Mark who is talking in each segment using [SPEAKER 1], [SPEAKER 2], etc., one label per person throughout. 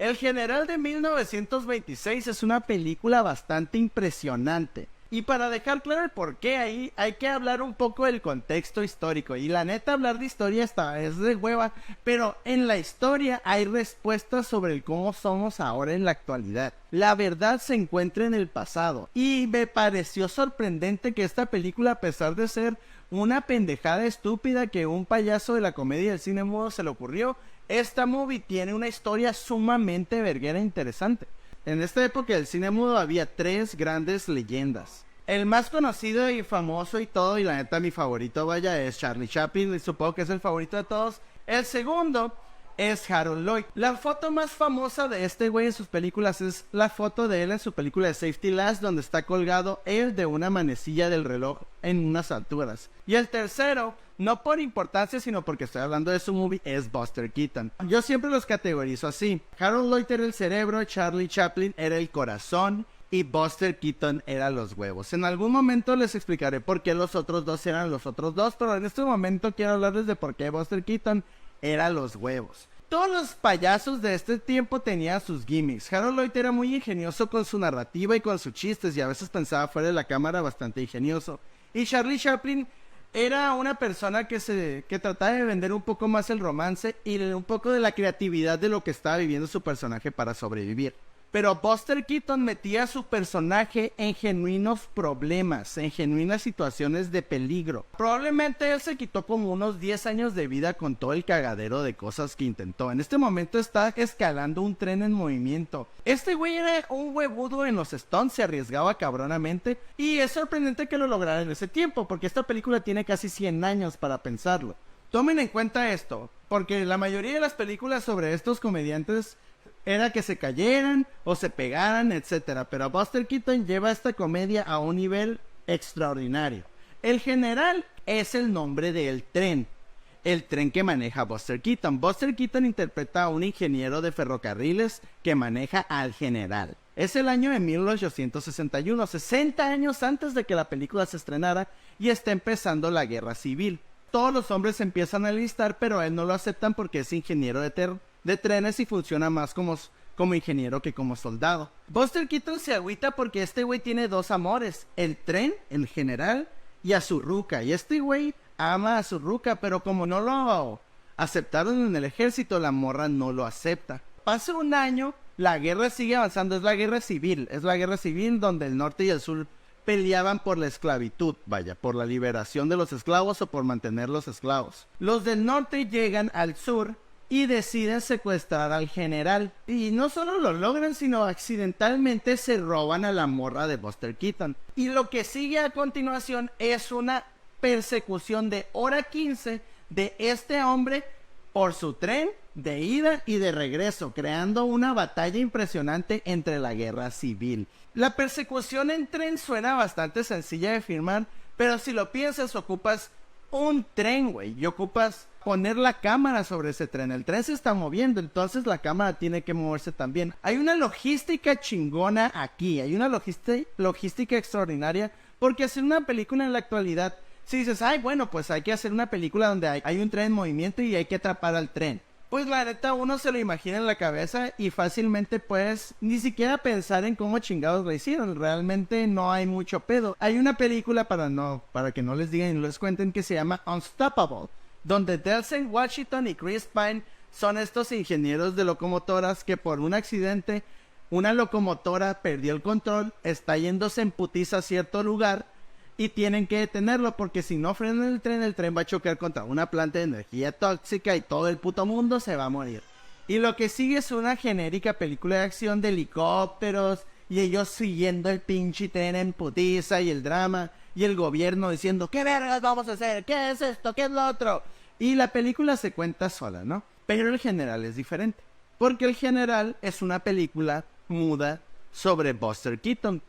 [SPEAKER 1] El General de 1926 es una película bastante impresionante. Y para dejar claro el porqué ahí, hay que hablar un poco del contexto histórico. Y la neta, hablar de historia es de hueva. Pero en la historia hay respuestas sobre el cómo somos ahora en la actualidad. La verdad se encuentra en el pasado. Y me pareció sorprendente que esta película, a pesar de ser una pendejada estúpida que un payaso de la comedia del cine mudo se le ocurrió, esta movie tiene una historia sumamente verguera e interesante. En esta época del cine mudo había tres grandes leyendas. El más conocido y famoso y todo, y la neta mi favorito vaya, es Charlie Chaplin, y supongo que es el favorito de todos. El segundo es Harold Lloyd. La foto más famosa de este güey en sus películas es la foto de él en su película de Safety Last, donde está colgado él de una manecilla del reloj en unas alturas. Y el tercero, no por importancia, sino porque estoy hablando de su movie, es Buster Keaton. Yo siempre los categorizo así. Harold Lloyd era el cerebro, Charlie Chaplin era el corazón y Buster Keaton era los huevos. En algún momento les explicaré por qué los otros dos eran los otros dos, pero en este momento quiero hablarles de por qué Buster Keaton era los huevos. Todos los payasos de este tiempo tenían sus gimmicks. Harold Lloyd era muy ingenioso con su narrativa y con sus chistes, y a veces pensaba fuera de la cámara bastante ingenioso. Y Charlie Chaplin era una persona que trataba de vender un poco más el romance y un poco de la creatividad de lo que estaba viviendo su personaje para sobrevivir. Pero Buster Keaton metía a su personaje en genuinos problemas, en genuinas situaciones de peligro. Probablemente él se quitó como unos 10 años de vida con todo el cagadero de cosas que intentó. En este momento está escalando un tren en movimiento. Este güey era un huevudo en los stunts, se arriesgaba cabronamente. Y es sorprendente que lo lograra en ese tiempo, porque esta película tiene casi 100 años para pensarlo. Tomen en cuenta esto, porque la mayoría de las películas sobre estos comediantes era que se cayeran o se pegaran, etc. Pero Buster Keaton lleva esta comedia a un nivel extraordinario. El General es el nombre del tren. El tren que maneja Buster Keaton. Buster Keaton interpreta a un ingeniero de ferrocarriles que maneja al General. Es el año de 1861, 60 años antes de que la película se estrenara, y está empezando la guerra civil. Todos los hombres se empiezan a enlistar, pero a él no lo aceptan porque es ingeniero de trenes y funciona más como ingeniero que como soldado. Buster Keaton se agüita porque este güey tiene dos amores: el tren, el General, y a su ruca. Y este güey ama a su ruca, pero como no lo aceptaron en el ejército, la morra no lo acepta. Pasa un año, la guerra sigue avanzando, es la guerra civil donde el norte y el sur peleaban por la esclavitud, vaya, por la liberación de los esclavos o por mantener los esclavos. Los del norte llegan al sur y deciden secuestrar al General. Y no solo lo logran, sino accidentalmente se roban a la morra de Buster Keaton. Y lo que sigue a continuación es una persecución de hora 15 de este hombre por su tren de ida y de regreso, creando una batalla impresionante entre la guerra civil. La persecución en tren suena bastante sencilla de filmar, pero si lo piensas, ocupas un tren, güey, y ocupas poner la cámara sobre ese tren. El tren se está moviendo, entonces la cámara tiene que moverse también. Hay una logística chingona aquí, hay una logística extraordinaria, porque hacer una película en la actualidad, si dices, ay, bueno, pues hay que hacer una película donde hay un tren en movimiento y hay que atrapar al tren, pues la neta uno se lo imagina en la cabeza y fácilmente puedes ni siquiera pensar en cómo chingados lo hicieron. Realmente no hay mucho pedo. Hay una película, para que no les digan y no les cuenten, que se llama Unstoppable, donde Denzel Washington y Chris Pine son estos ingenieros de locomotoras que por un accidente una locomotora perdió el control, está yéndose en putiza a cierto lugar y tienen que detenerlo porque si no frenan el tren va a chocar contra una planta de energía tóxica y todo el puto mundo se va a morir. Y lo que sigue es una genérica película de acción de helicópteros y ellos siguiendo el pinche tren en putiza y el drama y el gobierno diciendo ¿qué vergas vamos a hacer? ¿Qué es esto? ¿Qué es lo otro? Y la película se cuenta sola, ¿no? Pero el General es diferente, porque el General es una película muda sobre Buster Keaton.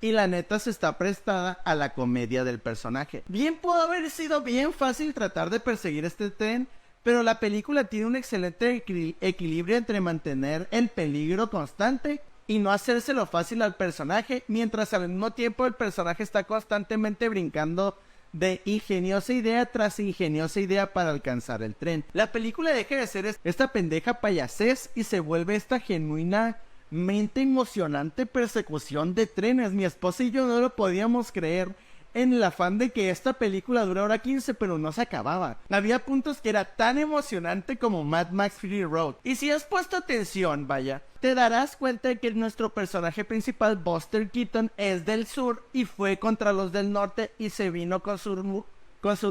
[SPEAKER 1] Y la neta se está prestada a la comedia del personaje. Bien pudo haber sido bien fácil tratar de perseguir este tren, pero la película tiene un excelente equilibrio entre mantener el peligro constante y no hacérselo fácil al personaje, mientras al mismo tiempo el personaje está constantemente brincando de ingeniosa idea tras ingeniosa idea para alcanzar el tren. La película deja de ser esta pendeja payasés y se vuelve esta genuinamente emocionante persecución de trenes. Mi esposa y yo no lo podíamos creer, en el afán de que esta película dura hora 15 pero no se acababa. Había puntos que era tan emocionante como Mad Max Fury Road. Y si has puesto atención, vaya, te darás cuenta de que nuestro personaje principal, Buster Keaton, es del sur y fue contra los del norte y se vino con su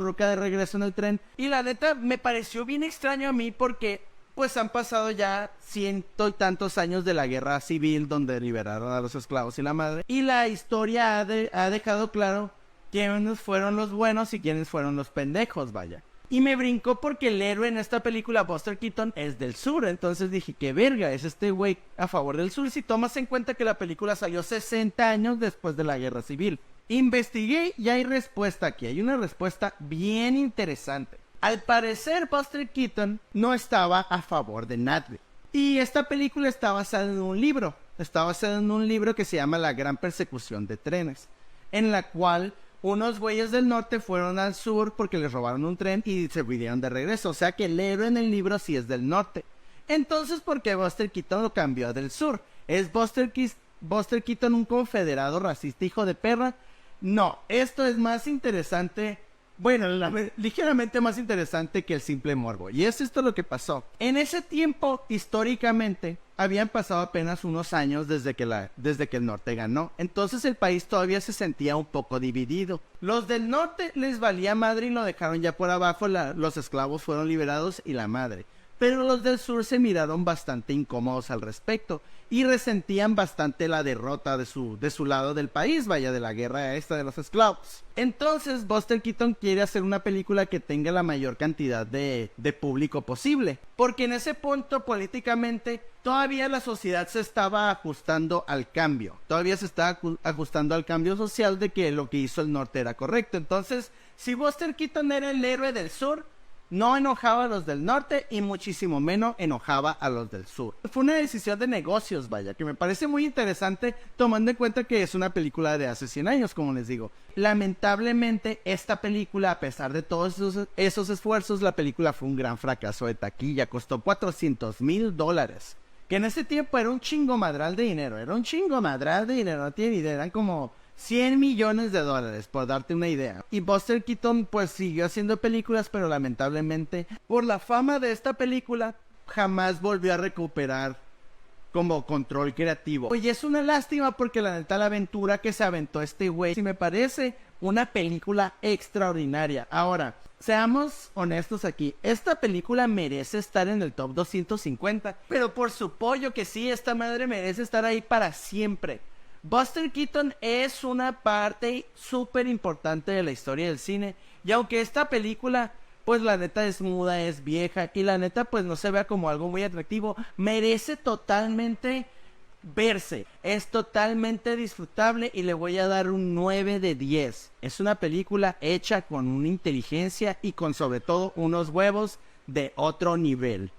[SPEAKER 1] ruca de regreso en el tren. Y la neta me pareció bien extraño a mí porque pues han pasado ya 100 y tantos años de la guerra civil donde liberaron a los esclavos y la madre. Y la historia ha dejado claro quiénes fueron los buenos y quiénes fueron los pendejos, vaya. Y me brincó porque el héroe en esta película, Buster Keaton, es del sur. Entonces dije, qué verga, es este güey a favor del sur si tomas en cuenta que la película salió 60 años después de la guerra civil. Investigué y hay respuesta aquí, hay una respuesta bien interesante. Al parecer, Buster Keaton no estaba a favor de nadie. Y esta película está basada en un libro. Está basada en un libro que se llama La Gran Persecución de Trenes, en la cual unos güeyes del norte fueron al sur porque les robaron un tren y se vinieron de regreso. O sea que el héroe en el libro sí es del norte. Entonces, ¿por qué Buster Keaton lo cambió del sur? ¿Es Buster Keaton un confederado racista hijo de perra? No, esto es más interesante. Bueno, ligeramente más interesante que el simple morbo. Y es esto lo que pasó. En ese tiempo, históricamente, habían pasado apenas unos años desde que el norte ganó. Entonces el país todavía se sentía un poco dividido. Los del norte les valía madre y lo dejaron ya por abajo. Los esclavos fueron liberados y la madre. Pero los del sur se miraron bastante incómodos al respecto y resentían bastante la derrota de su lado del país, vaya, de la guerra esta de los esclavos. Entonces Buster Keaton quiere hacer una película que tenga la mayor cantidad de público posible, porque en ese punto políticamente todavía la sociedad se estaba ajustando al cambio, todavía se estaba ajustando al cambio social de que lo que hizo el norte era correcto. Entonces, si Buster Keaton era el héroe del sur, no enojaba a los del norte y muchísimo menos enojaba a los del sur. Fue una decisión de negocios, vaya, que me parece muy interesante tomando en cuenta que es una película de hace 100 años, como les digo. Lamentablemente, esta película, a pesar de todos esos esfuerzos, la película fue un gran fracaso de taquilla. Costó $400,000, que en ese tiempo era un chingo madral de dinero. No tiene idea, eran como $100 millones, por darte una idea. Y Buster Keaton pues siguió haciendo películas, pero lamentablemente por la fama de esta película jamás volvió a recuperar como control creativo. Oye, es una lástima porque la neta la aventura que se aventó este güey sí me parece una película extraordinaria. Ahora, seamos honestos aquí, esta película merece estar en el top 250, pero por su pollo que sí, esta madre merece estar ahí para siempre. Buster Keaton es una parte súper importante de la historia del cine. Y aunque esta película, pues la neta es muda, es vieja y la neta pues no se vea como algo muy atractivo, merece totalmente verse. Es totalmente disfrutable y le voy a dar un 9 de 10. Es una película hecha con una inteligencia y con sobre todo unos huevos de otro nivel.